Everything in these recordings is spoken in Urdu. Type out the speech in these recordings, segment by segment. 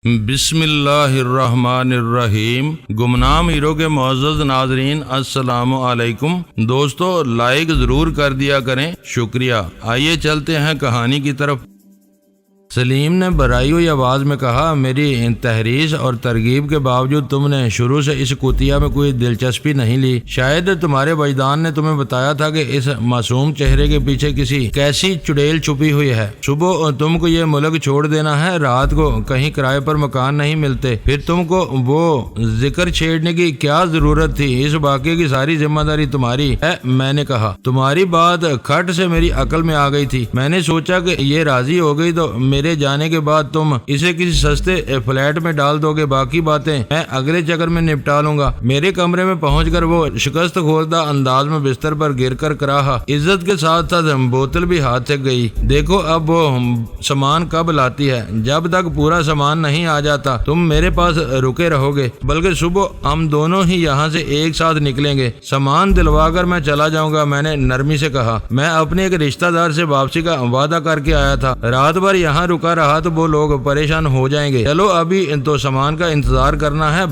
بسم اللہ الرحمن الرحیم۔ گمنام ہیرو کے معزز ناظرین السلام علیکم۔ دوستو لائک ضرور کر دیا کریں، شکریہ۔ آئیے چلتے ہیں کہانی کی طرف۔ سلیم نے برائی ہوئی آواز میں کہا، میری تحریض اور ترغیب کے باوجود تم نے شروع سے اس کتیا میں کوئی دلچسپی نہیں لی۔ شاید تمہارے وجدان نے تمہیں بتایا تھا کہ اس معصوم چہرے کے پیچھے کیسی چڑیل چھپی ہوئی ہے۔ صبح تم کو یہ ملک چھوڑ دینا ہے، رات کو کہیں کرائے پر مکان نہیں ملتے، پھر تم کو وہ ذکر چھیڑنے کی کیا ضرورت تھی؟ اس واقعے کی ساری ذمہ داری تمہاری ہے۔ میں نے کہا، تمہاری بات کھٹ سے میری عقل میں آ گئی تھی۔ میں نے سوچا کہ یہ راضی ہو گئی تو میرے جانے کے بعد تم اسے کسی سستے فلیٹ میں ڈال دو گے، باقی باتیں میں اگلے چکر میں نپٹا لوں گا۔ میرے کمرے میں پہنچ کر وہ شکست خوردہ انداز میں بستر پر گر کر کراہا۔ عزت کے ساتھ ساتھ بوتل بھی ہاتھ سے گئی۔ دیکھو اب وہ سامان کب لاتی ہے، جب تک پورا سامان نہیں آ جاتا تم میرے پاس رکے رہو گے، بلکہ صبح ہم دونوں ہی یہاں سے ایک ساتھ نکلیں گے۔ سامان دلوا کر میں چلا جاؤں گا، میں نے نرمی سے کہا۔ میں اپنے ایک رشتہ دار سے واپسی کا وعدہ کر کے آیا تھا، رات بھر یہاں رکا رہا تو وہ لوگ پریشان ہو جائیں گے۔ چلو ابھی تو سامان کا انتظار کرنا ہے،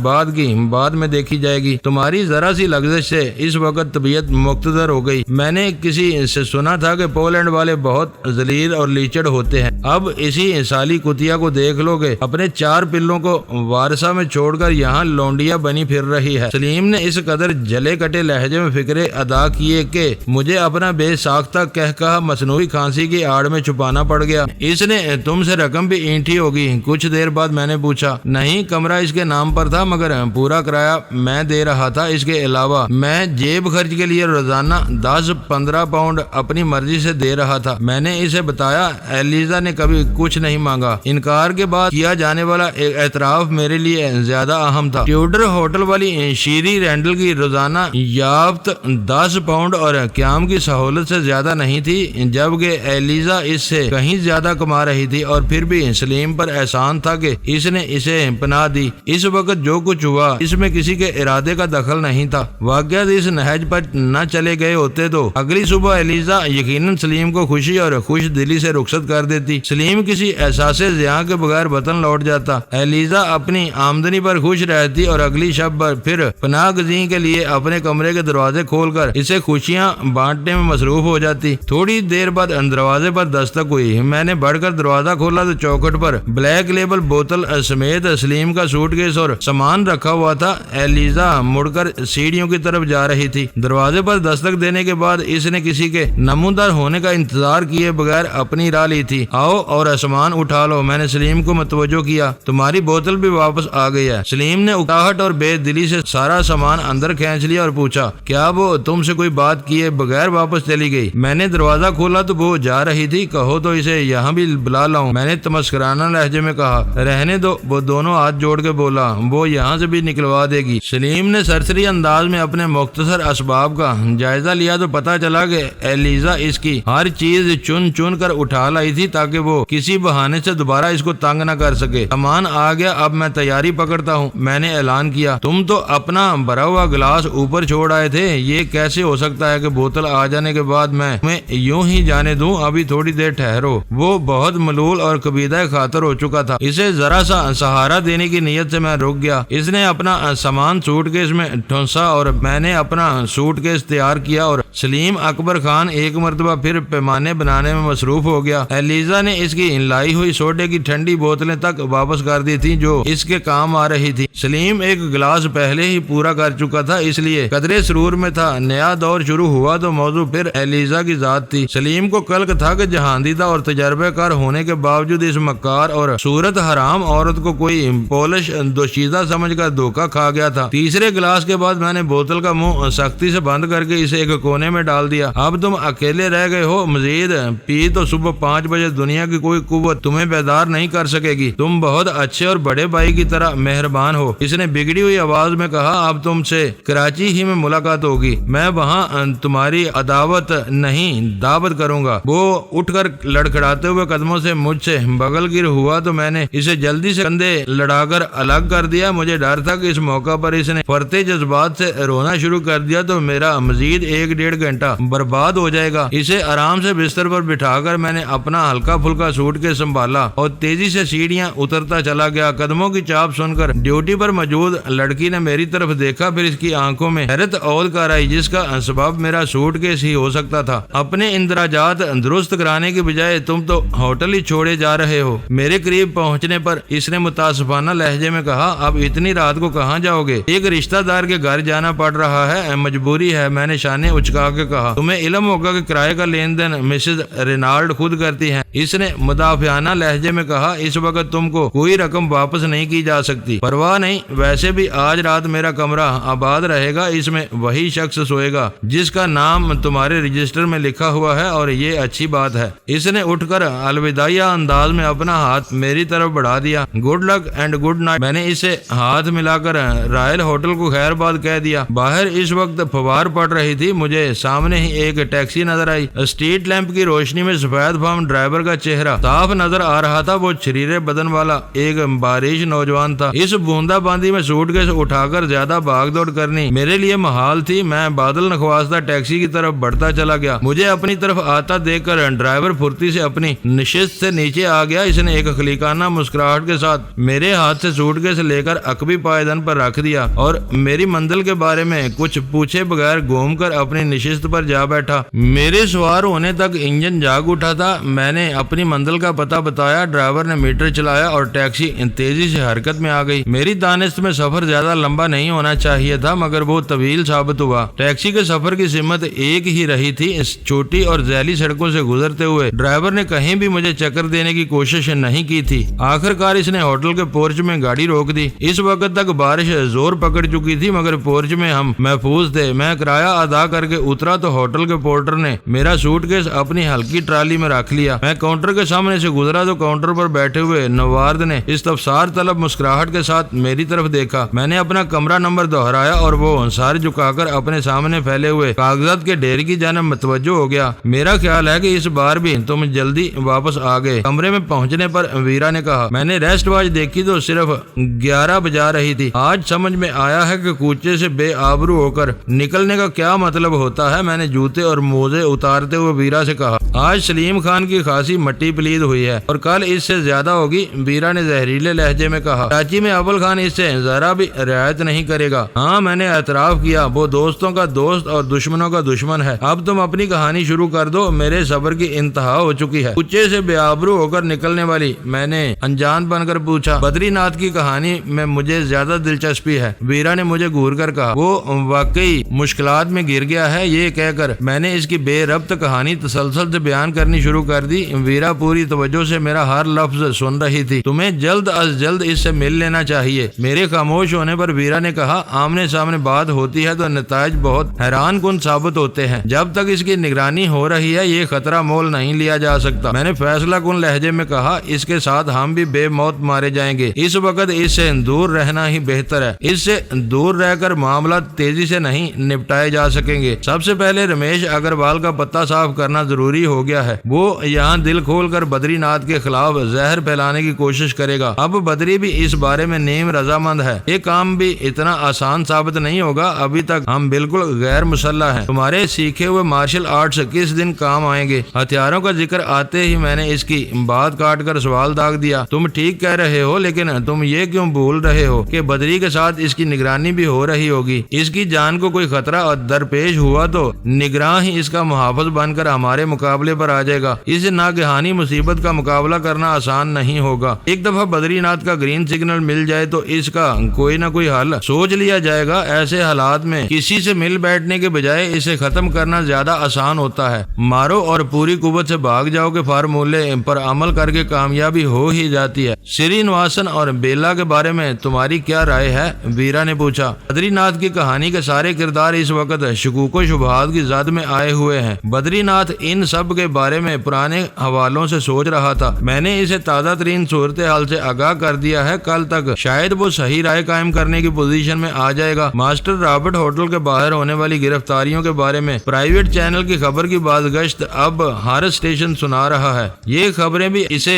بعد میں دیکھی جائے گی۔ تمہاری ذرا سی لغزش سے اس وقت طبیعت مقتدر ہو گئی۔ میں نے کسی سے سنا تھا کہ پولینڈ والے بہت ذلیل اور لیچڑ ہوتے ہیں۔ اب اسی سالی کتیا کو دیکھ لو گے، اپنے 4 پلوں کو وارسا میں چھوڑ کر یہاں لونڈیا بنی پھر رہی ہے۔ سلیم نے اس قدر جلے کٹے لہجے میں فکرے ادا کیے کہ مجھے اپنا بے ساختہ کہا مصنوعی کھانسی کی آڑ میں چھپانا پڑ گیا۔ اس نے تم سے رقم بھی اینٹھی ہوگی۔ کچھ دیر بعد میں نے پوچھا، نہیں کمرہ اس کے نام پر تھا مگر پورا کرایہ میں دے رہا تھا۔ اس کے علاوہ میں جیب خرچ کے لیے روزانہ 10-15 پاؤنڈ اپنی مرضی سے دے رہا تھا۔ میں نے اسے بتایا، ایلیزا نے کبھی کچھ نہیں مانگا۔ انکار کے بعد کیا جانے والا اعتراف میرے لیے زیادہ اہم تھا۔ ٹیوڈر ہوٹل والی شیری رینڈل کی روزانہ یافت 10 پاؤنڈ اور قیام کی سہولت سے زیادہ نہیں تھی، جبکہ ایلیزا اس سے کہیں زیادہ کما رہی تھی، اور پھر بھی سلیم پر احسان تھا کہ اس نے اسے پناہ دی۔ اس وقت جو کچھ ہوا اس میں کسی کے ارادے کا دخل نہیں تھا۔ واقعات اس نہج پر نہ چلے گئے ہوتے تو اگلی صبح ایلیزا یقیناً سلیم کو خوشی اور خوش دلی سے رخصت کر دیتی۔ سلیم کسی احساس زیاں کے بغیر وطن لوٹ جاتا۔ ایلیزا اپنی آمدنی پر خوش رہتی اور اگلی شب پھر پناہ گزین کے لیے اپنے کمرے کے دروازے کھول کر اسے خوشیاں بانٹنے میں مصروف ہو جاتی۔ تھوڑی دیر بعد دروازے پر دستک ہوئی۔ میں نے بڑھ کر دروازہ کھولا تو چوکھٹ پر بلیک لیبل بوتل سمیت سلیم کا سوٹ کیس اور سامان رکھا ہوا تھا۔ ایلیزا مڑ کر سیڑھیوں کی طرف جا رہی تھی۔ دروازے پر دستک دینے کے بعد اس نے کسی کے نمودار ہونے کا انتظار کیے بغیر اپنی راہ لی تھی۔ آؤ اور سامان اٹھا لو، میں نے سلیم کو متوجہ کیا۔ تمہاری بوتل بھی واپس آ گئی ہے۔ سلیم نے اکتاہٹ اور بے دلی سے سارا سامان اندر کھینچ لیا اور پوچھا، کیا وہ تم سے کوئی بات کیے بغیر واپس چلی گئی؟ میں نے دروازہ کھولا تو وہ جا رہی تھی، کہو تو اسے یہاں بھی بلا لاؤں؟ میں نے تمسکرانہ لہجے میں کہا۔ رہنے دو، وہ دونوں ہاتھ جوڑ کے بولا، وہ یہاں سے بھی نکلوا دے گی۔ سلیم نے سرسری انداز میں اپنے مختصر اسباب کا جائزہ لیا تو پتا چلا کہ ایلیزا اس کی ہر چیز چن چن کر اٹھا لائی تھی تاکہ وہ کسی بہانے سے دوبارہ اس کو تنگ نہ کر سکے۔ سامان آ گیا، اب میں تیاری پکڑتا ہوں، میں نے اعلان کیا۔ تم تو اپنا بھرا ہوا گلاس اوپر چھوڑ آئے تھے، یہ کیسے ہو سکتا ہے کہ بوتل آ جانے کے بعد میں تمہیں یوں ہی جانے دوں؟ ابھی تھوڑی دیر ٹھہرو۔ وہ بہت ملول اور قبیدہ خاطر ہو چکا تھا۔ اسے ذرا سا سہارا دینے کی نیت سے میں رک گیا۔ اس نے اپنا سامان سوٹ کیس میں ٹھونسا اور میں نے اپنا سوٹ کیس تیار کیا اور سلیم اکبر خان ایک مرتبہ پھر پیمانے بنانے میں مصروف ہو گیا۔ ایلیزا نے اس کی لائی ہوئی سوڈے کی ٹھنڈی بوتلیں تک واپس کر دی تھی جو اس کے کام آ رہی تھی۔ سلیم ایک گلاس پہلے ہی پورا کر چکا تھا، اس لیے قدرے سرور میں تھا۔ نیا دور شروع ہوا تو موضوع پھر ایلیزا کی ذات تھی۔ سلیم کو کلک تھا کہ جہاندیدہ اور تجربہ کار ہونے کے باوجود اس مکار اور صورت حرام عورت کو کوئی پولش دوشیزہ سمجھ کر دھوکہ کھا گیا تھا۔ تیسرے گلاس کے بعد میں نے بوتل کا منہ سختی سے بند کر کے اسے ایک کونے میں ڈال دیا۔ اب تم اکیلے رہ گئے ہو، مزید پی تو صبح 5 بجے دنیا کی کوئی قوت تمہیں بیدار نہیں کر سکے گی۔ تم بہت اچھے اور بڑے بھائی کی طرح مہربان ہو، اس نے بگڑی ہوئی آواز میں کہا۔ اب تم سے کراچی ہی میں ملاقات ہوگی، میں وہاں تمہاری عداوت نہیں دعوت کروں گا۔ وہ اٹھ کر لڑکھڑاتے ہوئے قدموں سے مجھ سے بغل گر ہوا تو میں نے اسے جلدی سے کندھے لڑا کر الگ کر دیا۔ مجھے ڈر تھا کہ اس موقع پر اس نے فرتے جذبات سے رونا شروع کر دیا تو میرا مزید 1-1.5 گھنٹہ برباد ہو جائے گا۔ اسے آرام سے بستر پر بٹھا کر میں نے اپنا ہلکا پھلکا سوٹ کے سنبھالا اور تیزی سے سیڑھیاں اترتا چلا گیا۔ قدموں کی چاپ سن کر ڈیوٹی پر موجود لڑکی نے میری طرف دیکھا، پھر اس کی آنکھوں میں حیرت اول کر آئی، جس کا سبب میرا سوٹ کیس ہی ہو سکتا تھا۔ اپنے اندراجات درست کرانے کی بجائے تم تو ہوٹل ہی چھوڑے جا رہے ہو۔ میرے قریب پہنچنے پر اس نے متاسفانہ لہجے میں کہا، اب اتنی رات کو کہاں جاؤ گے؟ ایک رشتہ دار کے گھر جانا پڑ رہا ہے، مجبوری ہے، میں نے شانے اچکا کے کہا۔ تمہیں علم ہوگا کہ کرائے کا لین دین مسز رینالڈ خود کرتی ہیں، اس نے مدافعانہ لہجے میں کہا۔ اس وقت تم کو کوئی رقم واپس نہیں کی جا سکتی۔ پرواہ نہیں، ویسے بھی آج رات میرا کمرہ آباد رہے گا، اس میں وہی شخص سوئے گا جس کا نام تمہارے رجسٹر میں لکھا ہوا ہے، اور یہ اچھی بات ہے۔ اس نے اٹھ کر الوداعیہ انداز میں اپنا ہاتھ میری طرف بڑھا دیا۔ Good luck and good night, میں نے اسے ہاتھ ملا کر رائل ہوٹل کو خیر بات کہہ دیا۔ باہر اس وقت فوار پڑ رہی تھی، مجھے سامنے ہی ایک ٹیکسی نظر آئی۔ اسٹریٹ لیمپ کی روشنی میں سفید فام ڈرائیور کا چہرہ صاف نظر آ رہا تھا۔ وہ چھریرے بدن والا ایک بارش نوجوان تھا۔ اس بوندا باندی میں سوٹ کیس اٹھا کر زیادہ بھاگ دوڑ کرنی میرے لیے محال تھی۔ میں بادل نخواستہ ٹیکسی کی طرف بڑھتا چلا گیا۔ مجھے اپنی طرف آتا دیکھ کر ڈرائیور پھرتی سے اپنی نشست سے نیچے آ گیا۔ اس نے ایک خلیقانہ مسکراہٹ کے ساتھ میرے ہاتھ سے سوٹ کیس لے کر عقبی پائیدان پر رکھ دیا اور میری منزل کے بارے میں کچھ پوچھے بغیر گھوم کر اپنی نشست پر جا بیٹھا۔ میرے سوار ہونے تک انجن جاگ اٹھا تھا۔ میں نے اپنی منزل کا پتہ بتایا، ڈرائیور نے میٹر چلایا اور ٹیکسی تیزی سے حرکت میں آ گئی۔ میری دانست میں سفر زیادہ لمبا نہیں ہونا چاہیے تھا، مگر وہ طویل ثابت ہوا۔ ٹیکسی کے سفر کی سمت ایک ہی رہی تھی۔ اس چھوٹی اور ذیلی سڑکوں سے گزرتے ہوئے ڈرائیور نے کہیں بھی مجھے چکر دینے کی کوشش نہیں کی تھی۔ آخر کار اس نے ہوٹل کے پورچ میں گاڑی روک دی۔ اس وقت تک بارش زور پکڑ چکی تھی، مگر پورچ میں ہم محفوظ تھے۔ میں کرایہ ادا کر کے اترا تو ہوٹل کے پورٹر نے میرا سوٹ کیس اپنی ہلکی ٹرالی میں رکھ لیا۔ میں کاؤنٹر کے سامنے سے گزرا تو کاؤنٹر پر بیٹھے ہوئے نوارد نے استفسار طلب مسکراہٹ کے ساتھ میری طرف دیکھا۔ میں نے اپنا کمرہ نمبر دہرایا اور وہ سر جھکا کر اپنے سامنے پھیلے ہوئے کاغذات کے ڈھیر کی جانب متوجہ ہو گیا۔ میرا خیال ہے کہ اس بار بھی تم جلدی واپس آ گئے۔ کمرے میں پہنچنے پر ویرا نے کہا۔ میں نے ریسٹ واچ دیکھی تو صرف 11 بجا رہی تھی۔ آج سمجھ میں آیا ہے کہ کوچے سے بے آبرو ہو کر نکلنے کا کیا مطلب ہوتا ہے۔ میں نے جوتے اور موزے اتارتے ہوئے ویرا سے کہا۔ آج سلیم خان کی خاصی مٹی پلید ہوئی ہے اور کل اس سے زیادہ ہوگی، ویرا نے زہریلے لہجے میں کہا۔ کراچی میں اول خان اس سے ذرا بھی رعایت نہیں کرے گا۔ ہاں، میں نے اعتراف کیا، وہ دوستوں کا دوست اور دشمنوں کا دشمن ہے۔ اب تم اپنی کہانی شروع کر دو، میرے صبر کی انتہا ہو چکی ہے۔ کوچے سے بے آبرو ہو کر نکلنے والی، میں نے انجان بن کر پوچھا۔ بدری ناتھ کی کہانی میں مجھے زیادہ دلچسپی ہے، ویرا نے مجھے گھور کر کہا۔ وہ واقعی مشکلات میں گر گیا ہے۔ یہ کہہ کر میں نے اس کی بے ربط کہانی تسلسل سے بیان کرنی شروع کر دی۔ ویرا پوری توجہ سے میرا ہر لفظ سن رہی تھی۔ تمہیں جلد از جلد اس سے مل لینا چاہیے۔ میرے خاموش ہونے پر ویرا نے کہا، آمنے سامنے بات ہوتی ہے تو نتائج بہت حیران کن ثابت ہوتے ہیں۔ جب تک اس کی نگرانی ہو رہی ہے یہ خطرہ مول نہیں لیا جا سکتا۔ میں نے فیصلہ کن لہجے میں کہا، اس کے ساتھ ہم بھی بے موت مارے جائیں گے۔ اس وقت اس سے دور رہنا ہی بہتر ہے۔ اس سے دور رہ کر معاملات تیزی سے نہیں نپٹائے جا سکیں گے۔ سب سے پہلے رمیش اگروال کا پتہ صاف کرنا ضروری ہو گیا ہے۔ وہ یہاں دل کھول کر بدری ناتھ کے خلاف زہر پھیلانے کی کوشش کرے گا۔ اب بدری بھی اس بارے میں نیم رضامند ہے۔ یہ کام بھی اتنا آسان ثابت نہیں ہوگا۔ ابھی تک ہم بالکل غیر مسلح ہیں۔ تمہارے سیکھے ہوئے مارشل آرٹس کس دن کام آئیں گے؟ ہتھیاروں کا ذکر آتے ہی میں نے اس کی بات کاٹ کر سوال داغ دیا۔ تم ٹھیک کہہ رہے ہو، لیکن تم یہ کیوں بھول رہے ہو کہ بدری کے ساتھ اس کی نگرانی بھی ہو رہی ہوگی؟ اس کی جان کو کوئی خطرہ اور درپیش ہوا تو نگراں ہی اس کا محافظ بن کر ہمارے مقابلے پر آ جائے گا۔ اس ناگہانی مصیبت کا مقابلہ کرنا آسان نہیں ہوگا۔ ایک دفعہ بدری ناتھ کا گرین سگنل مل جائے تو اس کا کوئی نہ کوئی حل سوچ لیا جائے گا۔ ایسے حالات میں کسی سے مل بیٹھنے کے بجائے اسے ختم کرنا زیادہ آسان ہوتا ہے۔ مارو اور پوری قوت سے بھاگ جاؤ کے فارمولے پر عمل کر کے کامیابی ہو ہی جاتی ہے۔ سری نواسن اور بیلا کے بارے میں تمہاری کیا رائے ہے؟ ویرا نے پوچھا۔ بدری ناتھ کی کہانی کے سارے کردار اس وقت شکوک و شبہات کی زد میں آئے ہوئے ہیں۔ بدری ناتھ ان سب کے بارے میں پرانے حوالوں سے سوچ رہا تھا۔ میں نے اسے تازہ ترین صورتحال سے آگاہ کر دیا ہے، کل تک شاید وہ صحیح رائے قائم کرنے کی پوزیشن میں آ جائے گا۔ ماسٹر رابرٹ ہوٹل کے باہر ہونے والی گرفتاریوں کے بارے میں پرائیویٹ چینل کی خبر کی بازگشت اب ہر اسٹیشن سنا رہا ہے۔ یہ خبریں بھی اسے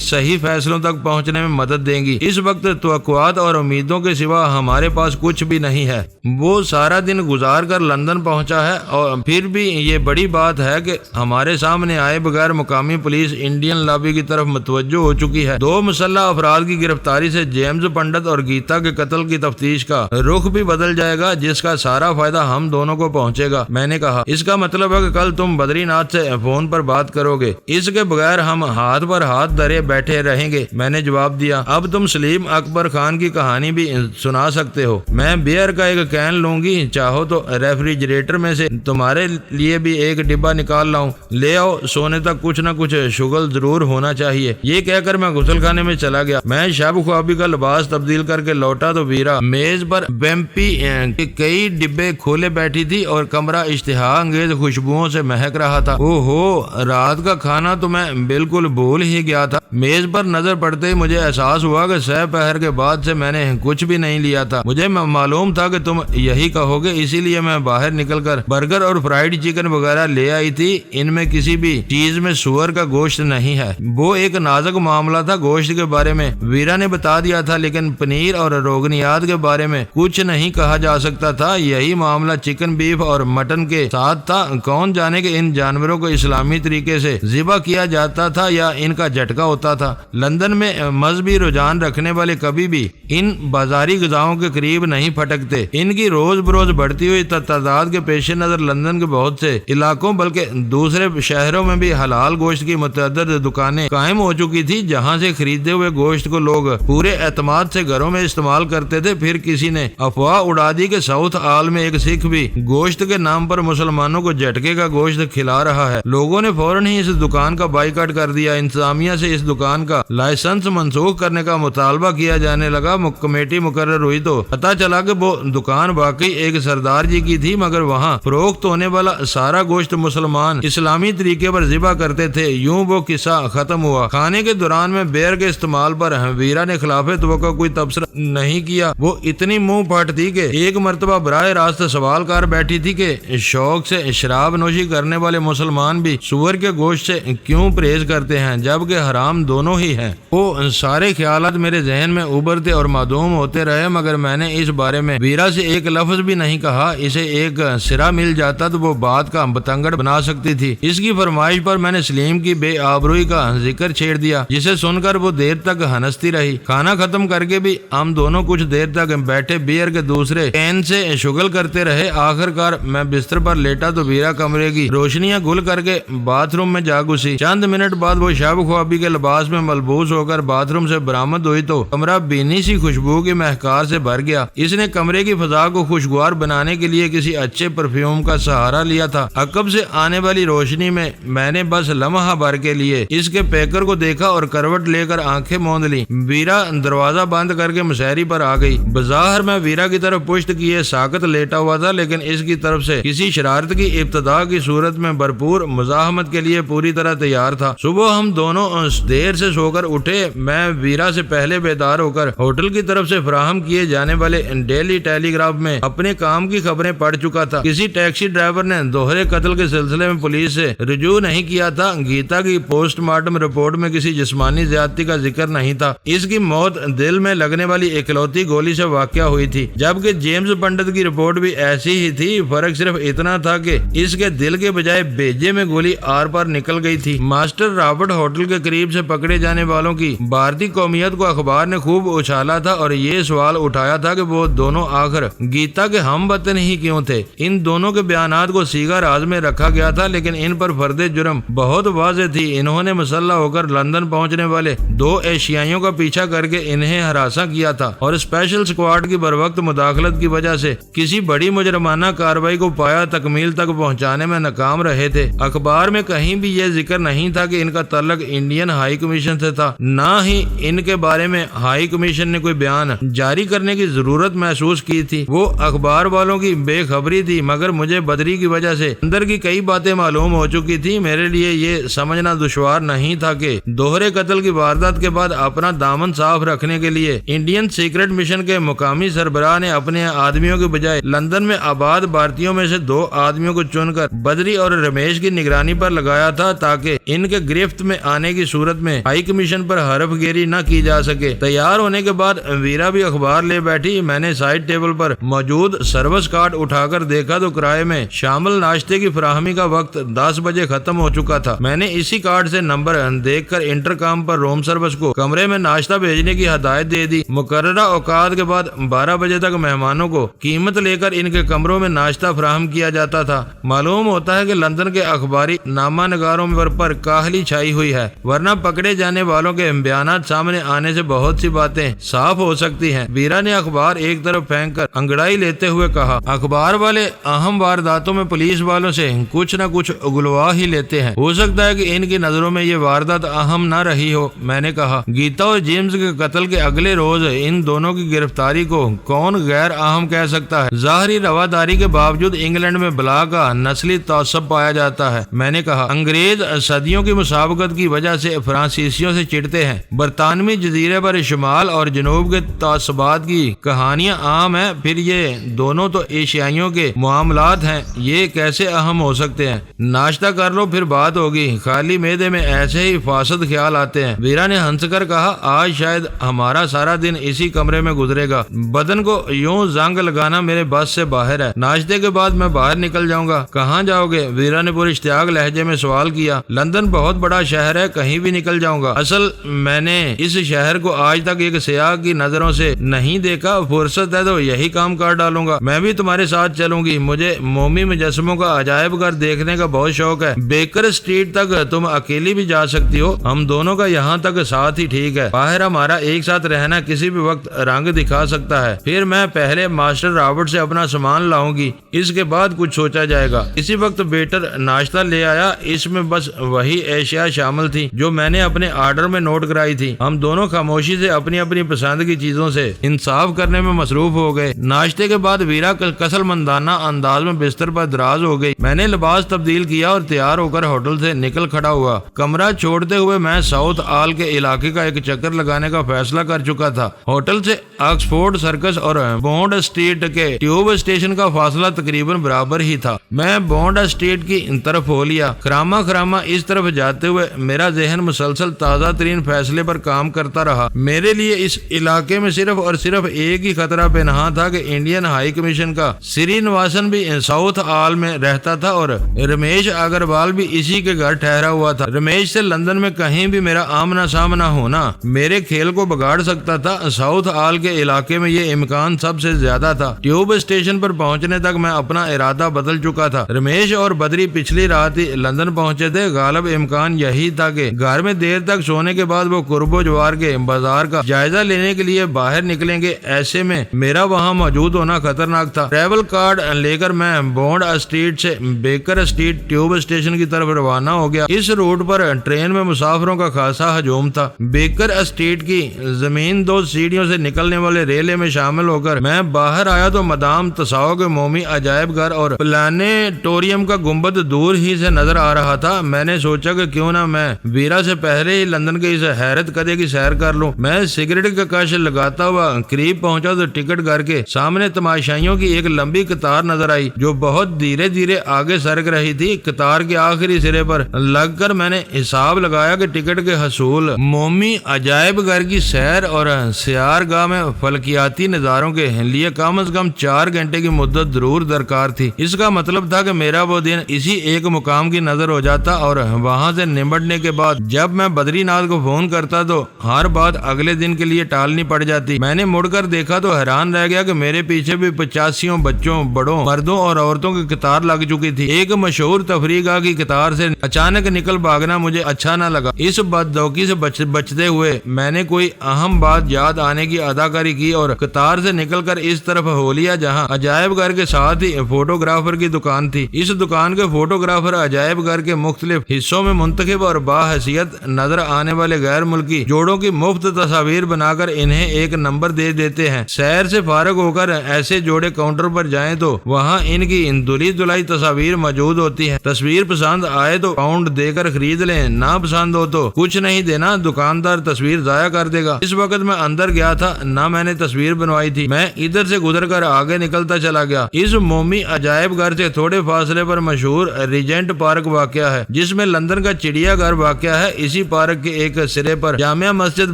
صحیح فیصلوں تک پہنچنے میں مدد دیں گی۔ اس وقت توقعات اور امیدوں کے سوا ہمارے پاس کچھ بھی نہیں ہے۔ وہ سارا دن گزار کر لندن پہنچا ہے اور پھر بھی یہ بڑی بات ہے کہ ہمارے سامنے آئے بغیر مقامی پولیس انڈین لابی کی طرف متوجہ ہو چکی ہے۔ دو مسلح افراد کی گرفتاری سے جیمز پنڈت اور گیتا کے قتل کی تفتیش کا رخ بھی بدل جائے گا، جس کا سارا فائدہ ہم دونوں کو پہنچے گا۔ میں نے کہا، اس کا مطلب ہے کہ کل تم بدری ناتھ سے فون پر بات کرو گے، اس کے بغیر ہم ہاتھ پر ہاتھ دھرے بیٹھے رہیں گے۔ میں نے جواب دیا، اب تم سلیم اکبر خان کی کہانی بھی سنا سکتے ہو۔ میں بیئر کا ایک کین لوں گی، چاہو تو ریفریجریٹر میں سے تمہارے لیے بھی ایک ڈبہ نکال لاؤں۔ لے آؤ، سونے تک کچھ نہ کچھ شغل ضرور ہونا چاہیے۔ یہ کہہ کر میں غسل خانے میں چلا گیا۔ میں شب خوابی کا لباس تبدیل کر کے لوٹا تو ویرا میز پر بیمپی کے کئی ڈبے کھولے بیٹھی تھی اور کمرہ اشتہا انگیز خوشبوؤں سے مہک رہا تھا۔ اوہو، رات کا کھانا تو میں بالکل بھول ہی گیا تھا۔ میز پر نظر پڑتے ہی مجھے احساس ہوا کہ سہ پہر کے بعد سے میں نے کچھ بھی نہیں لیا تھا۔ مجھے معلوم تھا کہ تم یہی کہو گے، اسی لیے میں باہر نکل کر برگر اور فرائیڈ چکن وغیرہ لے آئی تھی۔ ان میں کسی بھی چیز میں سور کا گوشت نہیں ہے۔ وہ ایک نازک معاملہ تھا۔ گوشت کے بارے میں ویرا نے بتا دیا تھا، لیکن پنیر اور روغنیات کے بارے میں کچھ نہیں کہا جا سکتا تھا۔ یہی معاملہ چکن، بیف اور مٹن کے ساتھ تھا۔ کون جانے کہ ان جانوروں کو اسلامی طریقے سے ذبح کیا جاتا تھا یا ان کا جھٹکا ہوتا تھا۔ لندن میں مذہبی رجحان رکھنے والے کبھی بھی ان بازاری غذاؤں کے قریب نہیں پھٹکتے۔ ان کی روز بروز بڑھتی ہوئی تعداد کے پیش نظر لندن کے بہت سے علاقوں بلکہ دوسرے شہروں میں بھی حلال گوشت کی متعدد دکانیں قائم ہو چکی تھی، جہاں سے خریدے ہوئے گوشت کو لوگ پورے اعتماد سے گھروں میں استعمال کرتے تھے۔ پھر کسی نے افواہ اڑا دی کہ ساؤتھ آل میں ایک سکھ بھی گوشت کے نام پر مسلمانوں کو جھٹکے کا گوشت کھلا رہا ہے۔ لوگوں نے فوراً ہی اس دکان کا بائیکاٹ کر دیا۔ انتظامیہ سے اس دکان کا لائسنس منسوخ کرنے کا مطالبہ کیا جانے لگا۔ کمیٹی مقرر ہوئی تو پتہ چلا کہ وہ دکان واقعی ایک سردار جی کی تھی، مگر وہاں فروخت ہونے والا سارا گوشت مسلمان اسلامی طریقے پر ذبح کرتے تھے۔ یوں وہ قصہ ختم ہوا۔ کھانے کے دوران میں بیئر کے استعمال پر ویرا نے خلاف توقع کوئی تبصرہ نہیں کیا۔ وہ اتنی منہ پھاٹ تھی کہ ایک مرتبہ براہ راست سوال کر بیٹھی تھی کہ شوق سے شراب نوشی کرنے والے مسلمان بھی سور کے گوشت سے کیوں پرہیز کرتے ہیں، جبکہ حرام دونوں ہی ہیں۔ وہ سارے خیالات میرے ذہن میں ابھرتے اور معدوم ہوتے رہے، مگر میں نے اس بارے میں ویرا سے ایک لفظ بھی نہیں کہا۔ اسے ایک سرا مل جاتا تو وہ بات کا بتنگڑ بنا سکتی تھی۔ اس کی فرمائش پر میں نے سلیم کی بے آبروئی کا ذکر چھیڑ دیا، جسے سن کر وہ دیر تک ہنستی رہی۔ کھانا ختم کر کے بھی ہم دونوں کچھ دیر تک بیٹھے بیئر کے دوسرے کین سے شغل کرتے رہے۔ آخر کار میں بستر پر لیٹا تو ویرا کمرے کی روشنیاں گل کر کے باتھ روم میں جا گھسی۔ چند منٹ بعد وہ شب خوابی کے لباس میں ملبوس ہو کر باتھ روم سے برآمد ہوئی تو کمرہ بینی سی خوشبو کی مہکار سے بھر گیا۔ اس نے کمرے کی فضا کو خوشگوار بنانے کے لیے کسی اچھے پرفیوم کا سہارا لیا تھا۔ عقب سے آنے والی روشنی میں نے بس لمحہ بھر کے لیے اس کے پیکر کو دیکھا اور کروٹ لے کر آنکھیں موند لی۔ ویرا دروازہ بند کر کے مسہری پر آ گئی۔ بظاہر میں ویرا کی طرف پشت کیے ساکت لیٹا ہوا تھا، لیکن اس کی طرف سے کسی شرارت کی ابتدا کی صورت میں بھرپور مزاحمت کے لیے پوری طرح تیار تھا۔ صبح ہم دونوں دیر سے سو کر اٹھے۔ میں ویرا سے پہلے بیدار ہو کر ہوٹل کی طرف سے فراہم کیے جانے والے ڈیلی ٹیلی گراف میں اپنے کام کی خبریں پڑھ چکا تھا۔ کسی ٹیکسی ڈرائیور نے دوہرے قتل کے سلسلے میں پولیس سے رجوع نہیں کیا تھا۔ گیتا کی پوسٹ مارٹم رپورٹ میں کسی جسمانی زیادتی کا ذکر نہیں تھا۔ اس کی موت دل میں لگنے والی اکلوتی گولی سے واقع ہوئی تھی، جبکہ جیمز پنڈت کی رپورٹ بھی ایسی ہی تھی۔ فرق صرف اتنا تھا کہ اس کے دل کے بجائے بیجے میں گولی آر پار نکل گئی تھی۔ ماسٹر رابرٹ ہوٹل کے قریب سے پکڑے جانے والوں کی بھارتی قومیت کو اخبار نے خوب اچھالا تھا اور یہ سوال اٹھایا تھا کہ وہ دونوں آخر گیتا کے ہم وطن ہی کیوں تھے۔ ان دونوں کے بیانات کو سیگا راز میں رکھا گیا تھا، لیکن ان پر فرد جرم بہت واضح تھی۔ انہوں نے مسلح ہو کر لندن پہنچنے والے 2 ایشیائیوں کا پیچھا کر کے انہیں ہراساں کیا تھا اور اسپیشل اسکواڈ کی بروقت مداخلت کی وجہ سے کسی بڑی مجرمانہ کارروائی کو پایا تکمیل تک پہنچانے میں ناکام رہے تھے۔ اخبار میں کہیں بھی یہ ذکر نہیں تھا کہ ان کا تعلق انڈین ہائی کمیشن سے تھا، نہ ہی ان کے بارے میں ہائی کمیشن نے کوئی بیان جاری کرنے کی ضرورت محسوس کی تھی۔ وہ اخبار والوں کی بے خبری تھی، مگر مجھے بدری کی وجہ سے اندر کی کئی باتیں معلوم ہو چکی تھی۔ میرے لیے یہ سمجھنا دشوار نہیں تھا کہ دوہرے قتل کی واردات کے بعد اپنا دامن صاف رکھنے کے لیے انڈین سیکرٹ مشن کے مقامی سربراہ نے اپنے آدمیوں کے بجائے لندن میں آباد بھارتیوں میں سے 2 آدمیوں کو چن کر بدری اور رمیش کی نگرانی پر لگایا تھا تاکہ ان کے گرفت میں آنے کی صورت میں ہائی کمیشن پر حرف گیری نہ کی جا سکے۔ تیار ہونے کے بعد ویرا بھی اخبار لے بیٹھی۔ میں نے سائڈ ٹیبل پر موجود سروس کارڈ اٹھا کر دیکھا تو کرائے میں شامل ناشتے کی فراہمی کا وقت 10 بجے ختم ہو چکا تھا۔ میں نے اسی کارڈ سے نمبر دیکھ کر انٹرکام پر روم سروس کو کمرے میں ناشتہ بھیجنے کی ہدایت دے دی۔ مقررہ اوقات کے بعد 12 بجے تک مہمانوں کو قیمت لے کر ان کے کمروں میں ناشتہ فراہم کیا جاتا تھا۔ معلوم ہوتا ہے کہ لندن کے اخباری نامہ نگاروں پر کاہلی چھائی ہوئی ہے، ورنہ پکڑے جانے والوں کے بیانات سامنے آنے سے بہت سی باتیں صاف ہو سکتی ہیں۔ ویرا نے اخبار ایک طرف پھینک کر انگڑائی لیتے ہوئے کہا، اخبار والے اہم وارداتوں میں پولیس والوں سے کچھ نہ کچھ اگلوا ہی لیتے ہیں، ہو سکتا ہے کہ ان کی نظروں میں یہ واردات اہم نہ رہی ہو۔ میں نے کہا، گیتا اور جیمز کے قتل کے اگلے روز ان دونوں کی گرفتاری کو کون غیر اہم کہہ سکتا ہے؟ ظاہری رواداری کے باوجود انگلینڈ میں بلا کا نسلی تعصب پایا جاتا ہے۔ میں نے کہا، انگریز صدیوں کی مسابقت کی وجہ سے فرانسیسیوں سے چڑھتے ہیں۔ برطانوی جزیرے پر شمال اور جنوب کے تعصبات کی کہانیاں عام ہیں، پھر یہ دونوں تو ایشیائیوں کے معاملات ہیں، یہ کیسے اہم ہو سکتے ہیں؟ ناشتہ کر لو پھر بات ہوگی، خالی معدے میں ایسے ہی فاسد خیال آتے ہیں۔ ویرا نے ہنس کر کہا، آج شاید ہمارا سارا دن اسی کمرے میں گزرے گا، بدن کو یوں زنگ لگانا میرے بس سے باہر ہے۔ ناشتے کے بعد میں باہر نکل جاؤں گا۔ کہاں جاؤ گے؟ ویرا نے پوری اشتیاق لہجے میں سوال کیا۔ لندن بہت بڑا شہر ہے، کہیں بھی نکل جاؤں گا۔ اصل میں نے اس شہر کو آج تک ایک سیاح کی نظروں سے نہیں دیکھا، فرصت ہے تو یہی کام کر ڈالوں گا۔ میں بھی تمہارے ساتھ چلوں گی، مجھے مومی مجسموں کا عجائب گھر دیکھنے کا بہت شوق ہے۔ بیکر اسٹریٹ تک تم اکیلی بھی جا سکتی ہو، ہم دونوں کا یہاں تک ساتھ ہی ٹھیک ہے۔ باہر ہمارا ایک ساتھ رہنا کسی بھی وقت رنگ دکھا سکتا ہے۔ پھر میں پہلے ماسٹر رابرٹ سے اپنا سامان لاؤں گی، اس کے بعد کچھ سوچا جائے گا۔ اسی وقت بیٹر ناشتہ لے آیا، اس میں بس وہی اشیاء شامل تھی جو میں نے اپنے آرڈر میں نوٹ کرائی تھی۔ ہم دونوں خاموشی سے اپنی اپنی پسند کی چیزوں سے انصاف کرنے میں مصروف ہو گئے۔ ناشتے کے بعد ویرا کسل مندانہ انداز میں بستر پر دراز ہو گئی۔ میں نے لباس تبدیل کیا اور تیار ہو کر ہوٹل سے نکل کھڑا ہوا۔ کمرہ چھوڑتے ہوئے میں ساؤتھ آل کے علاقے کا ایک چکر لگانے کا فیصلہ کر چکا تھا۔ ہوٹل سے آکسفورڈ سرکس اور بونڈ اسٹریٹ کے ٹیوب اسٹیشن کا فاصلہ تقریباً برابر ہی تھا۔ میں بونڈ اسٹریٹ کی طرف ہو لیا۔ خراما اس طرف جاتے ہوئے میرا ذہن مسلسل تازہ ترین فیصلے پر کام کرتا رہا۔ میرے لیے اس علاقے میں صرف اور صرف ایک ہی خطرہ پنہاں تھا کہ انڈین ہائی کمیشن کا سری نواسن بھی ساؤتھ آل میں رہتا تھا اور رمیش اگروال بھی اسی کے گھر ٹھہرا ہوا تھا۔ رمیش سے لندن میں کہیں بھی میرا آمنا سامنا ہونا میرے کھیل کو بگاڑ سکتا تھا۔ ساؤتھ آل کے علاقے میں یہ امکان سب سے زیادہ تھا۔ ٹیوب اسٹیشن پر پہنچنے تک میں اپنا ارادہ بدل چکا تھا۔ رمیش اور بدری پچھلی رات ہی لندن پہنچے تھے۔ غالب امکان یہی تھا کہ گھر میں دیر تک سونے کے بعد وہ قرب و جوار کے بازار کا جائزہ لینے کے لیے باہر نکلیں گے۔ ایسے میں میرا وہاں موجود ہونا خطرناک تھا۔ ٹریول کارڈ لے کر میں بونڈ اسٹریٹ سے بیکر اسٹریٹ ٹیوب اسٹیشن کی طرف روانہ ہو گیا۔ اس روٹ پر ٹرین میں مسافروں کا خاصا ہجوم تھا۔ بیکر اسٹریٹ کی زمین 2 سیڑھیوں سے نکلنے والے ریلے میں شامل ہو کر میں باہر آیا تو مدام تساؤ کے مومی عجائب گھر اور پلانیٹوریم کا گنبد دور ہی سے نظر آ رہا تھا۔ میں نے سوچا کہ کیوں نہ میں ویرا سے پہلے ہی لندن کے اس حیرت کدے کی سیر کر لوں۔ میں سگریٹ کا کش لگاتا ہوا قریب پہنچا تو ٹکٹ گھر کے سامنے تماشائیوں کی ایک لمبی قطار نظر آئی جو بہت دھیرے دھیرے آگے سرک رہی تھی۔ قطار کے آخری سرے پر لگ کر میں نے حساب لگایا کہ ٹکٹ کے حصول مومی عجائب گھر کی سیر اور سیار گاہ میں فلکیاتی نظاروں کے لیے کم از کم 4 گھنٹے کی مدت ضرور درکار تھی۔ اس کا مطلب تھا کہ میرا وہ دن اسی ایک مقام کی نظر ہو جاتا اور وہاں سے نمٹنے کے بعد جب میں بدری ناتھ کو فون کرتا تو ہر بات اگلے دن کے لیے ٹالنی پڑ جاتی۔ میں نے مڑ کر دیکھا تو حیران رہ گیا کہ میرے پیچھے بھی 85 بچوں، بڑوں، مردوں اور عورتوں کی قطار لگ چکی تھی۔ ایک مشہور تفریح گاہ کی قطار سے اچانک نکل بھاگنا مجھے اچھا نہ لگا۔ اس بدذوقی سے بچتے ہوئے میں نے کوئی اہم بات یاد آنے کی اداکاری کی اور قطار سے نکل کر اس طرف ہو لیا جہاں عجائب گھر کے ساتھ ہی فوٹوگرافر کی دکان تھی۔ اس دکان کے فوٹوگرافر عجائب گھر کے مختلف حصوں میں منتخب اور باحیثیت نظر آنے والے غیر ملکی جوڑوں کی مفت تصاویر بنا کر انہیں ایک نمبر دے دیتے ہیں۔ سیر سے فارغ ہو کر ایسے جوڑے کاؤنٹر پر جائیں تو وہاں ان کی دھلی دھلائی تصاویر موجود ہوتی ہیں۔ تصویر پسند آئے تو پاؤنڈ دے کر خرید لیں، نہ پسند ہو تو کچھ نہیں دینا، دکاندار تصویر ضائع کر دے گا۔ اس وقت میں اندر گیا تھا، نہ میں نے تصویر بنوائی تھی، میں ادھر سے گزر کر آگے نکلتا چلا گیا۔ اس مومی عجائب گھر سے تھوڑے فاصلے پر مشہور ریجنٹ پارک واقع ہے، جس میں لندن کا چڑیا گھر واقع ہے۔ اسی پارک کے ایک سرے پر جامع مسجد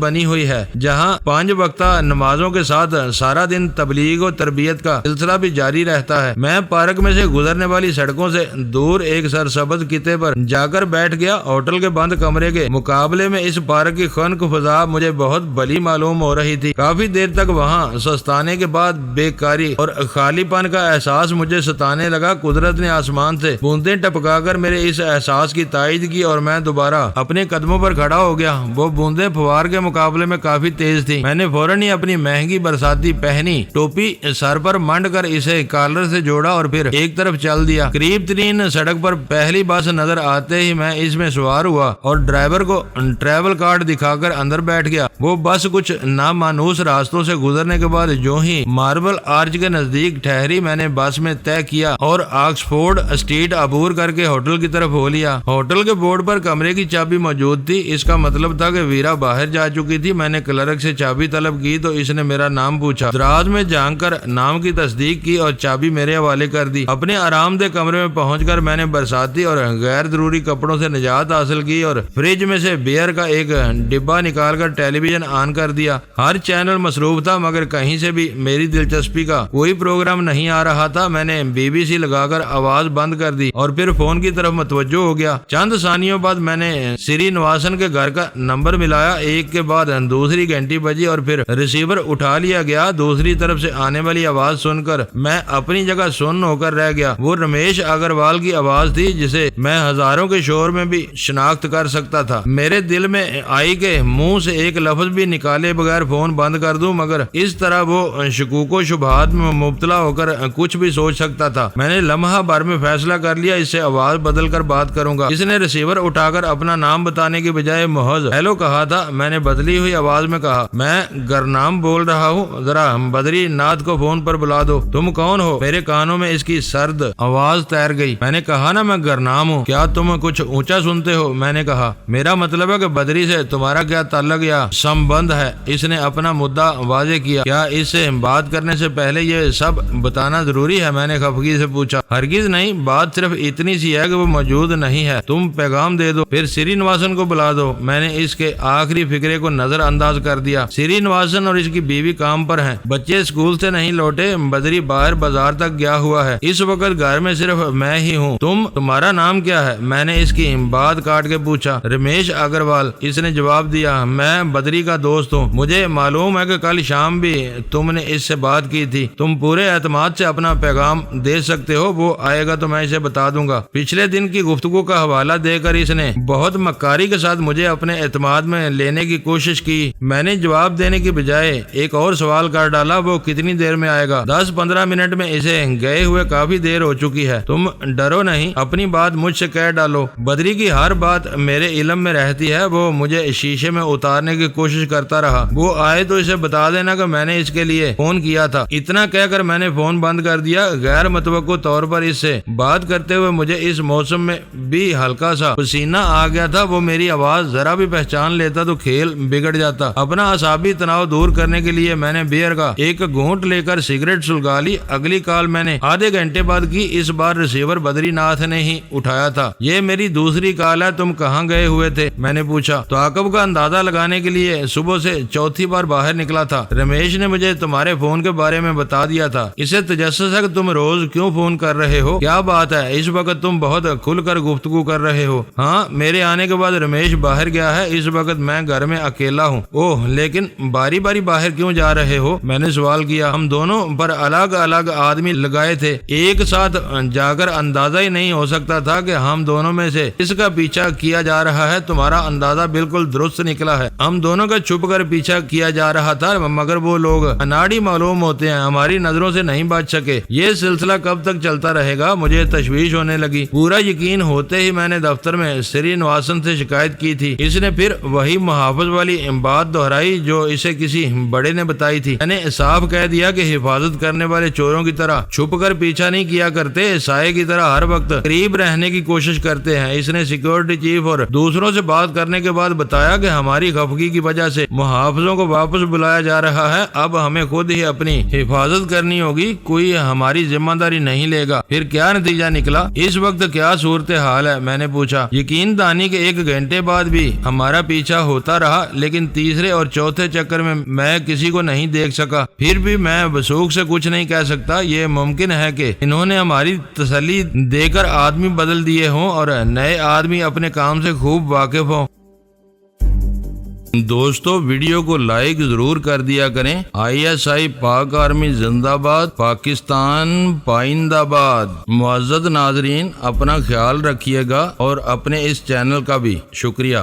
بنی ہوئی ہے، جہاں 5 وقتہ نمازوں کے ساتھ سارا دن تبلیغ و تربیت کا سلسلہ بھی جاری رہتا ہے۔ میں پارک میں سے گزرنے والی سڑکوں سے دور ایک سرسبز خطے پر جا کر بیٹھ گیا۔ ہوٹل کے بند کمرے کے مقابلے میں اس پارک کی خنک فضا مجھے بہت بھلی معلوم ہو رہی تھی۔ کافی دیر تک وہاں سستانے کے بعد بیکاری اور خالی پن کا احساس مجھے ستانے لگا۔ قدرت نے آسمان سے بوندیں ٹپکا کر میرے اس احساس کی تائید کی اور میں دوبارہ اپنے قدموں پر کھڑا ہو گیا۔ وہ بوندیں فوار کے مقابلے میں کافی تیز تھی۔ میں نے فوراً ہی اپنی مہنگی برساتی پہنی ٹوپی سر پر منڈ کر اسے کالر سے جوڑا اور پھر ایک طرف چل دیا۔ قریب ترین سڑک پر پہلی بس نظر آتے ہی میں اس میں سوار ہوا اور ڈرائیور کو ٹریول کارڈ دکھا کر اندر بیٹھ گیا۔ وہ بس کچھ نامانوس راستوں سے گزرنے کے بعد جو ہی ماربل آرچ کے نزدیک ٹھہری، میں نے بس میں طے کیا اور آکسفورڈ اسٹریٹ عبور کر کے ہوٹل کی طرف ہو لیا۔ ہوٹل کے بورڈ پر کمرے کی چابی موجود تھی، اس کا مطلب تھا کہ ویرا باہر جا چکی تھی۔ میں نے کلرک سے چابی طلب کی تو اس نے میرا نام پوچھا۔ دراز میں جھانک کر نام کی تصدیق کی اور چابی میرے حوالے کر دی۔ اپنے آرام دہ کمرے میں پہنچ کر میں نے برساتی اور غیر ضروری کپڑوں سے نجات حاصل کی اور فریج میں سے بیئر کا ایک ڈبہ نکال کر ٹیلی ویژن آن کر دیا۔ ہر چینل مصروف تھا مگر کہیں سے بھی میری دلچسپی کا کوئی پروگرام نہیں آ رہا تھا۔ میں نے BBC لگا کر آواز بند کر دی اور پھر فون کی طرف متوجہ ہو گیا۔ چند ثانیوں بعد میں نے سری نواسن کے گھر کا نمبر ملایا، ایک کے بعد دوسری گھنٹی بجی اور پھر ریسیور اٹھا لیا گیا۔ دوسری طرف سے آنے والی آواز سن کر میں اپنی جگہ سن ہو کر رہ گیا۔ وہ رمیش اگروال کی آواز تھی، جسے میں ہزاروں کے شور میں بھی شناخت کر سکتا تھا۔ میرے دل میں آئی کہ منہ سے ایک لفظ بھی نکالے بغیر فون بند کر دوں، مگر اس طرح وہ شکوک و شبہات میں مبتلا ہو کر کچھ بھی سوچ سکتا تھا۔ میں نے لمحہ بھر میں فیصلہ کر لیا، اس سے آواز بدل کر بات کروں گا۔ اس نے ریسیور اٹھا کر اپنا نام بتانے کے بجائے محض ہیلو کہا تھا۔ میں نے بدلی ہوئی آواز میں کہا، میں گرنام بول رہا ہوں، ذرا بدری ناتھ کو فون پر بلا دو۔ تم کون ہو؟ میرے کانوں میں اس کی سرد آواز تیر گئی۔ میں نے کہا نا میں گرنام ہوں، کیا تم کچھ اونچا سنتے ہو؟ میں نے کہا میرا مطلب ہے کہ بدری سے تمہارا کیا تعلق یا سمبند ہے؟ اس نے اپنا مدعا واضح کیا۔ کیا اس سے بات کرنے سے پہلے یہ سب بتانا ضروری ہے؟ میں نے خفگی سے پوچھا۔ ہرگز نہیں، بات صرف اتنی سی ہے کہ وہ موجود نہیں ہے، تم پیغام دے دو، پھر سری نواسن کو بلا دو۔ میں نے اس کے آخری فکرے کو نظر انداز کر دیا۔ سری نواسن اور اس کی بیوی کام پر ہیں، بچے اسکول سے نہیں لوٹے، بدری باہر بازار تک گیا ہوا ہے، اس وقت گھر میں صرف میں ہی ہوں۔ تمہارا نام کیا ہے؟ میں نے اس کی بات کاٹ کے پوچھا۔ رمیش اگروال، اس نے جواب دیا۔ میں بدری کا دوست ہوں، مجھے معلوم ہے کہ کل شام بھی تم نے اس سے بات کی تھی، تم پورے اعتماد سے اپنا پیغام دے سکتے ہو، وہ آئے گا تو میں اسے بتا دوں گا۔ پچھلے دن کی گفتگو کا حوالہ دے کر اس نے بہت مکاری کے ساتھ مجھے اپنے اعتماد میں لینے کی کوشش کی۔ میں نے جواب دینے کی بجائے ایک اور سوال کر ڈالا، وہ کتنی دیر میں آئے گا؟ 10-15 منٹ میں، اسے گئے ہوئے کافی دیر ہو چکی ہے، تم ڈرو نہیں، اپنی بات مجھ سے کہہ ڈالو۔ بدری کی ہر بات میرے علم میں رہتی ہے، وہ مجھے شیشے میں اتارنے کی کوشش کرتا رہا۔ وہ آئے تو اسے بتا دینا کہ میں نے اس کے لیے فون کیا تھا۔ اتنا کہہ کر میں نے فون بند کر دیا۔ غیر متوقع طور پر اس سے بات کرتے ہوئے مجھے اس موسم میں بھی ہلکا سا پسینہ آ گیا تھا۔ وہ میری آواز ذرا بھی پہچان لیتا تو کھیل بگڑ جاتا۔ اپنا اعصابی تناؤ دور کرنے کے لیے میں نے بیئر کا ایک گھونٹ لے کر سگریٹ سلگا لی۔ اگلی کال میں نے آدھے گھنٹے بعد کی، اس بار ریسیور بدری ناتھ نے ہی اٹھایا تھا۔ یہ میری دوسری کال ہے، تم کہاں گئے ہوئے تھے؟ میں نے پوچھا۔ تعاقب کا اندازہ لگانے کے لیے صبح سے چوتھی بار باہر نکلا تھا، رمیش نے مجھے تمہارے فون کے بارے میں بتا دیا تھا۔ اسے تجسس ہے کہ تم روز کیوں فون کر رہے ہو؟ کیا بات ہے، اس وقت تم بہت کھل کر گفتگو کر رہے ہو۔ ہاں، میرے آنے کے بعد رمیش باہر گیا ہے، اس وقت میں گھر میں اکیلا ہوں۔ اوہ، لیکن باری باری باہر کیوں جا رہے ہو؟ میں نے سوال کیا۔ ہم دونوں پر الگ الگ آدمی لگائے تھے، ایک ساتھ جا کر اندازہ ہی نہیں ہو سکتا تھا کہ ہم دونوں میں سے اس کا پیچھا کیا جا رہا ہے۔ تمہارا اندازہ بالکل درست نکلا ہے، ہم دونوں کا چھپ کر پیچھا کیا جا رہا تھا، مگر وہ لوگ اناڑی معلوم ہوتے ہیں، ہماری نظروں سے نہیں بچ سکے۔ یہ سلسلہ کب تک چلتا رہے گا؟ مجھے تشویش ہونے لگی۔ پورا یقین ہوتے ہی میں نے دفتر میں سری نواسن سے شکایت کی تھی۔ اس نے پھر وہی محافظ والی بات دہرائی جو اسے کسی بڑے نے بتائی تھی۔ میں نے صاف کہہ دیا کہ حفاظت کرنے والے چوروں کی طرح چھپ کر پیچھا نہیں کیا کرتے، سائے کی طرح ہر وقت قریب رہنے کی کوشش کرتے ہیں۔ اس نے سیکیورٹی چیف اور دوسروں سے بات کرنے کے بعد بتایا کہ ہماری خفگی کی وجہ سے محافظوں کو واپس بلایا جا رہا ہے، اب ہمیں خود ہی اپنی حفاظت کرنی ہوگی، کوئی ہماری ذمہ داری نہیں لے گا۔ پھر کیا نتیجہ نکلا؟ اس وقت کیا صورتحال ہے؟ میں نے پوچھا۔ یقین دانی کے 1 گھنٹے بعد بھی ہمارا پیچھا ہوتا رہا، لیکن تیسرے اور چوتھے چکر میں کسی کو نہیں دیکھ سکا۔ پھر بھی میں وثوق سے کچھ نہیں کہہ سکتا۔ یہ ممکن ہے کہ انہوں نے ہماری تسلی دے کر آدمی بدل دیے ہوں اور نئے آدمی اپنے کام سے خوب واقف ہوں۔ دوستو ویڈیو کو لائک ضرور کر دیا کریں۔ ISI پاک آرمی زندہ باد، پاکستان پائندہ باد۔ معزز ناظرین، اپنا خیال رکھیے گا اور اپنے اس چینل کا بھی شکریہ۔